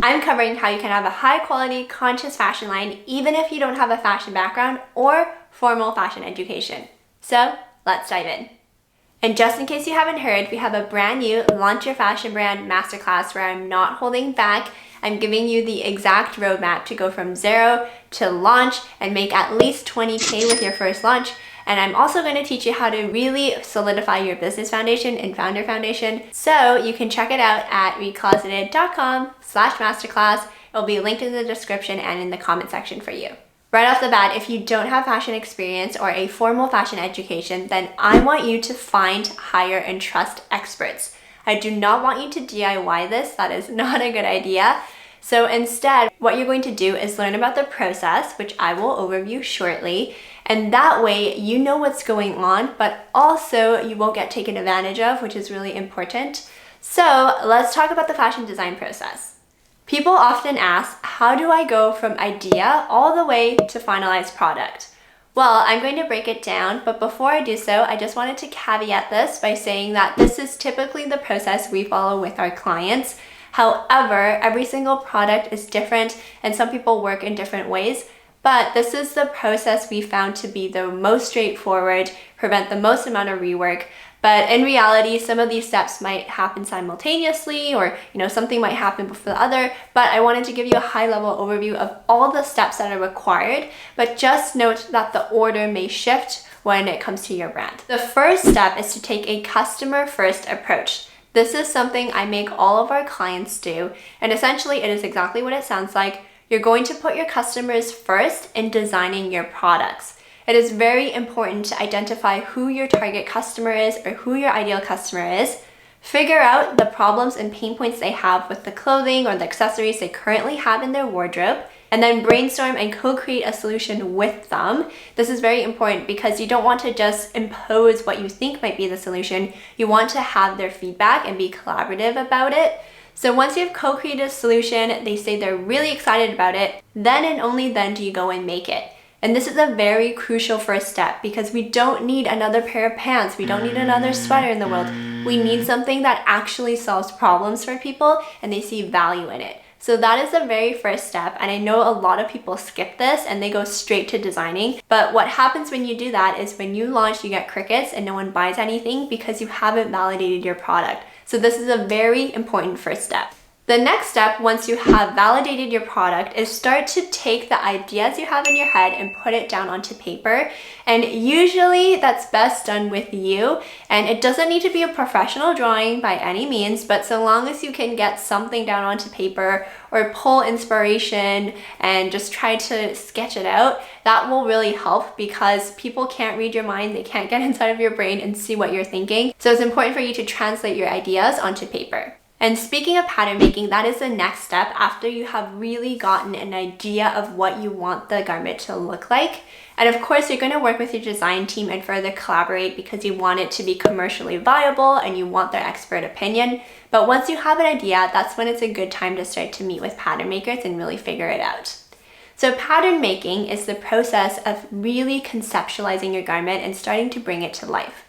I'm covering how you can have a high quality, conscious fashion line even if you don't have a fashion background or formal fashion education. So let's dive in. And just in case you haven't heard, we have a brand new Launch Your Fashion Brand Masterclass where I'm not holding back. I'm giving you the exact roadmap to go from zero to launch and make at least 20K with your first launch. And I'm also going to teach you how to really solidify your business foundation and founder foundation. So you can check it out at recloseted.com/masterclass. It'll be linked in the description and in the comment section for you. Right off the bat, if you don't have fashion experience or a formal fashion education, then I want you to find, hire, and trust experts. I do not want you to DIY this. That is not a good idea. So instead, what you're going to do is learn about the process, which I will overview shortly. And that way you know what's going on, but also you won't get taken advantage of, which is really important. So let's talk about the fashion design process. People often ask, how do I go from idea all the way to finalized product? Well, I'm going to break it down, but before I do so, I just wanted to caveat this by saying that this is typically the process we follow with our clients. However, every single product is different and some people work in different ways, but this is the process we found to be the most straightforward, prevent the most amount of rework. But in reality, some of these steps might happen simultaneously or something might happen before the other, but I wanted to give you a high-level overview of all the steps that are required, but just note that the order may shift when it comes to your brand. The first step is to take a customer-first approach. This is something I make all of our clients do, and essentially it is exactly what it sounds like. You're going to put your customers first in designing your products. It is very important to identify who your target customer is or who your ideal customer is. Figure out the problems and pain points they have with the clothing or the accessories they currently have in their wardrobe, and then brainstorm and co-create a solution with them. This is very important because you don't want to just impose what you think might be the solution. You want to have their feedback and be collaborative about it. So once you've co-created a solution, they say they're really excited about it, then and only then do you go and make it. And this is a very crucial first step because we don't need another pair of pants. We don't need another sweater in the world. We need something that actually solves problems for people and they see value in it. So that is the very first step. And I know a lot of people skip this and they go straight to designing. But what happens when you do that is when you launch, you get crickets and no one buys anything because you haven't validated your product. So this is a very important first step. The next step, once you have validated your product, is start to take the ideas you have in your head and put it down onto paper. And usually that's best done with you. And it doesn't need to be a professional drawing by any means, but so long as you can get something down onto paper or pull inspiration and just try to sketch it out, that will really help because people can't read your mind. They can't get inside of your brain and see what you're thinking. So it's important for you to translate your ideas onto paper. And speaking of pattern making, that is the next step after you have really gotten an idea of what you want the garment to look like. And of course, you're going to work with your design team and further collaborate because you want it to be commercially viable and you want their expert opinion. But once you have an idea, that's when it's a good time to start to meet with pattern makers and really figure it out. So pattern making is the process of really conceptualizing your garment and starting to bring it to life.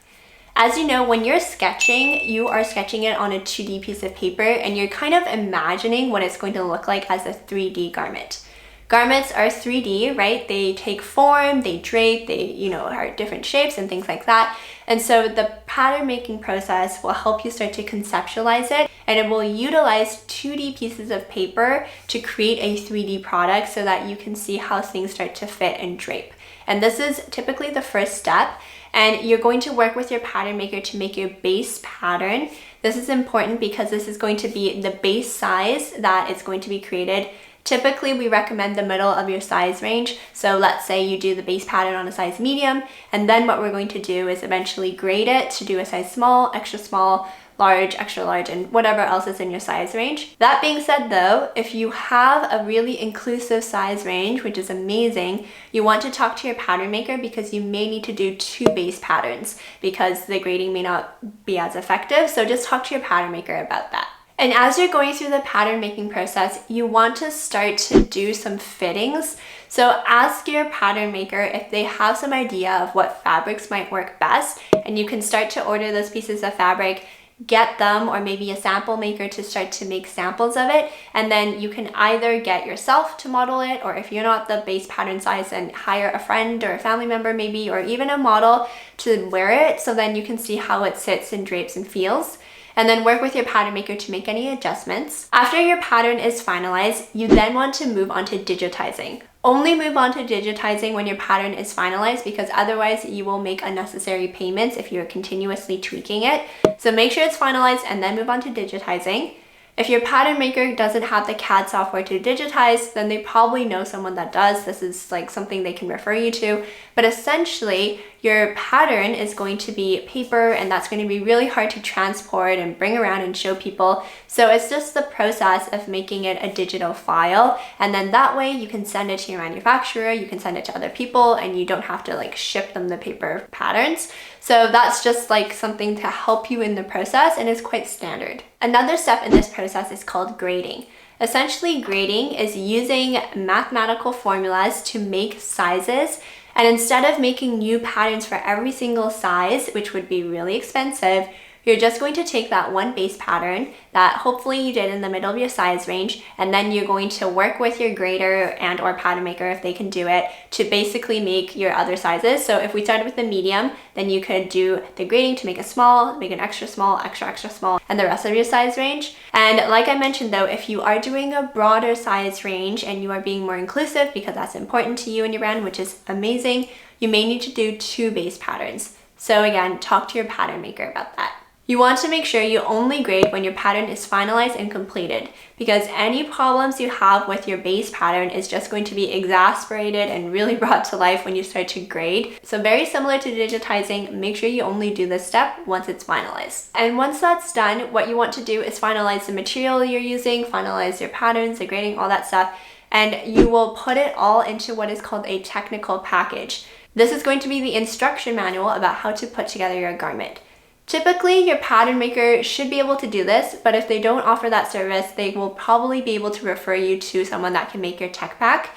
As you know, when you're sketching, you are sketching it on a 2D piece of paper and you're kind of imagining what it's going to look like as a 3D garment. Garments are 3D, right? They take form, they drape, they, are different shapes and things like that. And so the pattern making process will help you start to conceptualize it, and it will utilize 2D pieces of paper to create a 3D product so that you can see how things start to fit and drape. And this is typically the first step. And you're going to work with your pattern maker to make your base pattern. This is important because this is going to be the base size that is going to be created. Typically, we recommend the middle of your size range. So let's say you do the base pattern on a size medium, and then what we're going to do is eventually grade it to do a size small, extra small, large, extra large, and whatever else is in your size range. That being said though, if you have a really inclusive size range, which is amazing, you want to talk to your pattern maker because you may need to do 2 base patterns because the grading may not be as effective. So just talk to your pattern maker about that. And as you're going through the pattern making process, you want to start to do some fittings. So ask your pattern maker if they have some idea of what fabrics might work best, and you can start to order those pieces of fabric. get them or maybe a sample maker to start to make samples of it. And then you can either get yourself to model it, or if you're not the base pattern size, then hire a friend or a family member maybe, or even a model to wear it, so then you can see how it sits and drapes and feels. And then work with your pattern maker to make any adjustments. After your pattern is finalized, you then want to move on to digitizing. Only move on to digitizing when your pattern is finalized, because otherwise you will make unnecessary payments if you're continuously tweaking it. So make sure it's finalized and then move on to digitizing. If your pattern maker doesn't have the CAD software to digitize, then they probably know someone that does. This is like something they can refer you to. But essentially, your pattern is going to be paper, and that's going to be really hard to transport and bring around and show people. So it's just the process of making it a digital file. And then that way you can send it to your manufacturer, you can send it to other people, and you don't have to like ship them the paper patterns. So that's just like something to help you in the process, and it's quite standard. Another step in this process is called grading. Essentially, grading is using mathematical formulas to make sizes. And instead of making new patterns for every single size, which would be really expensive, you're just going to take that one base pattern that hopefully you did in the middle of your size range, and then you're going to work with your grader and or pattern maker, if they can do it, to basically make your other sizes. So if we started with the medium, then you could do the grading to make a small, make an extra small, extra small, and the rest of your size range. And like I mentioned though, if you are doing a broader size range and you are being more inclusive because that's important to you and your brand, which is amazing, you may need to do 2 base patterns. So again, talk to your pattern maker about that. You want to make sure you only grade when your pattern is finalized and completed, because any problems you have with your base pattern is just going to be exasperated and really brought to life when you start to grade. So very similar to digitizing, make sure you only do this step once it's finalized. And once that's done, what you want to do is finalize the material you're using, finalize your patterns, the grading, all that stuff, and you will put it all into what is called a technical package. This is going to be the instruction manual about how to put together your garment. Typically, your pattern maker should be able to do this, but if they don't offer that service, they will probably be able to refer you to someone that can make your tech pack.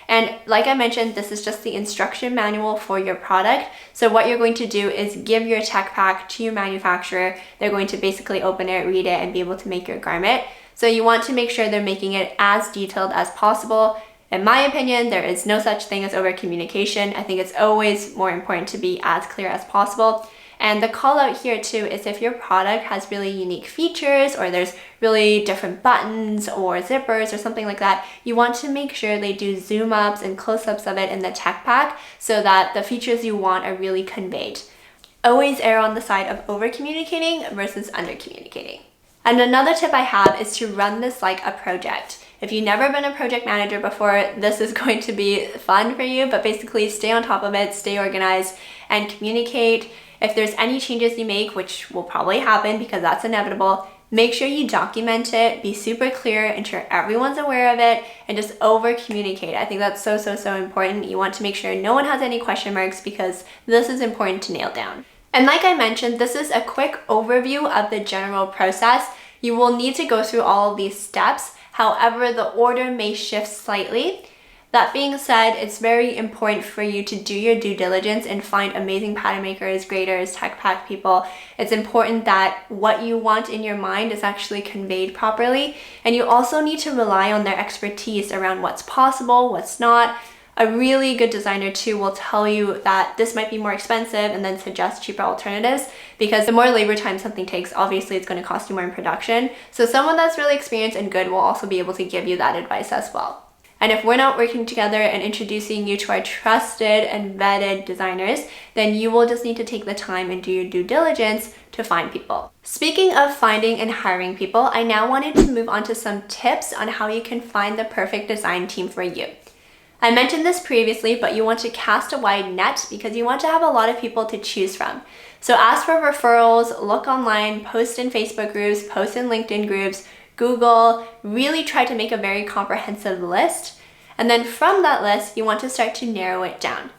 And like I mentioned, this is just the instruction manual for your product. So what you're going to do is give your tech pack to your manufacturer. They're going to basically open it, read it, and be able to make your garment. So you want to make sure they're making it as detailed as possible. In my opinion, there is no such thing as over communication. I think it's always more important to be as clear as possible. And the call out here too is if your product has really unique features, or there's really different buttons or zippers or something like that, you want to make sure they do zoom ups and close ups of it in the tech pack so that the features you want are really conveyed. Always err on the side of over communicating versus under communicating. And another tip I have is to run this like a project. If you've never been a project manager before, this is going to be fun for you, but basically stay on top of it, stay organized, and communicate. If there's any changes you make, which will probably happen because that's inevitable, make sure you document it, be super clear, ensure everyone's aware of it, and just over communicate. I think that's so important. You want to make sure no one has any question marks, because this is important to nail down. And like I mentioned, this is a quick overview of the general process. You will need to go through all of these steps. However, the order may shift slightly. That being said, it's very important for you to do your due diligence and find amazing pattern makers, graders, tech pack people. It's important that what you want in your mind is actually conveyed properly. And you also need to rely on their expertise around what's possible, what's not. A really good designer too will tell you that this might be more expensive and then suggest cheaper alternatives, because the more labor time something takes, obviously it's going to cost you more in production. So someone that's really experienced and good will also be able to give you that advice as well. And if we're not working together and introducing you to our trusted and vetted designers, then you will just need to take the time and do your due diligence to find people. Speaking of finding and hiring people, I now wanted to move on to some tips on how you can find the perfect design team for you. I mentioned this previously, but you want to cast a wide net because you want to have a lot of people to choose from. So ask for referrals, look online, post in Facebook groups, post in LinkedIn groups, Google, really try to make a very comprehensive list. And then from that list, you want to start to narrow it down.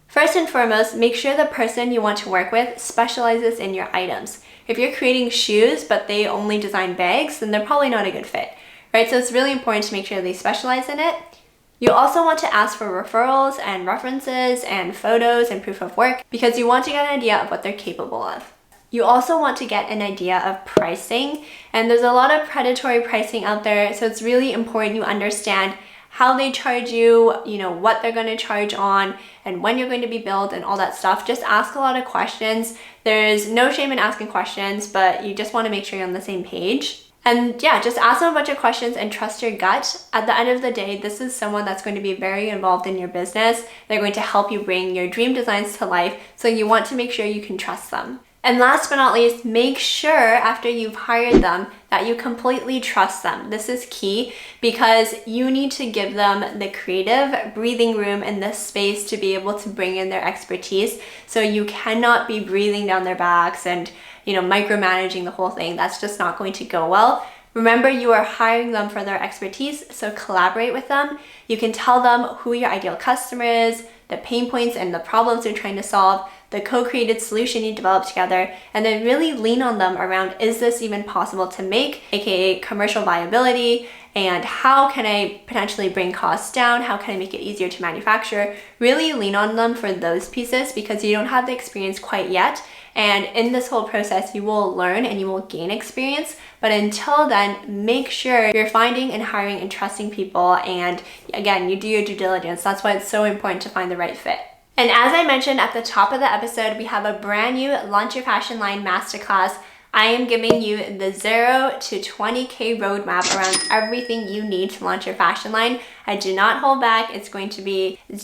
First and foremost, make sure the person you want to work with specializes in your items. If you're creating shoes, but they only design bags, then they're probably not a good fit, right? So it's really important to make sure they specialize in it. You also want to ask for referrals and references and photos and proof of work, because you want to get an idea of what they're capable of. You also want to get an idea of pricing, and there's a lot of predatory pricing out there, so it's really important you understand how they charge you, what they're going to charge on, and when you're going to be billed and all that stuff. Just ask a lot of questions. There's no shame in asking questions, but you just want to make sure you're on the same page. And yeah, just ask them a bunch of questions and trust your gut. At the end of the day, this is someone that's going to be very involved in your business. They're going to help you bring your dream designs to life, so you want to make sure you can trust them. And last but not least, make sure after you've hired them that you completely trust them. This is key because you need to give them the creative breathing room and the space to be able to bring in their expertise. So you cannot be breathing down their backs and micromanaging the whole thing. That's just not going to go well. Remember, you are hiring them for their expertise, so collaborate with them. You can tell them who your ideal customer is, the pain points and the problems they're trying to solve, the co-created solution you develop together, and then really lean on them around, is this even possible to make, aka commercial viability, and how can I potentially bring costs down, how can I make it easier to manufacture. Really lean on them for those pieces because you don't have the experience quite yet, and in this whole process you will learn and you will gain experience. But until then, make sure you're finding and hiring and trusting people, and again, you do your due diligence. That's why it's so important to find the right fit. And as I mentioned at the top of the episode, we have a brand new Launch Your Fashion Line Masterclass. I am giving you the 0 to 20K roadmap around everything you need to launch your fashion line. I do not hold back. It's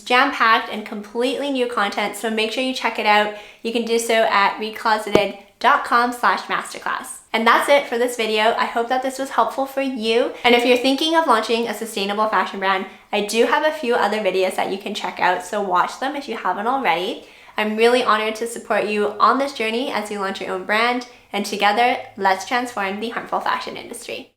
jam-packed and completely new content, so make sure you check it out. You can do so at recloseted.com/masterclass. And that's it for this video. I hope that this was helpful for you. And if you're thinking of launching a sustainable fashion brand, I do have a few other videos that you can check out, so watch them if you haven't already. I'm really honored to support you on this journey as you launch your own brand, and together, let's transform the harmful fashion industry.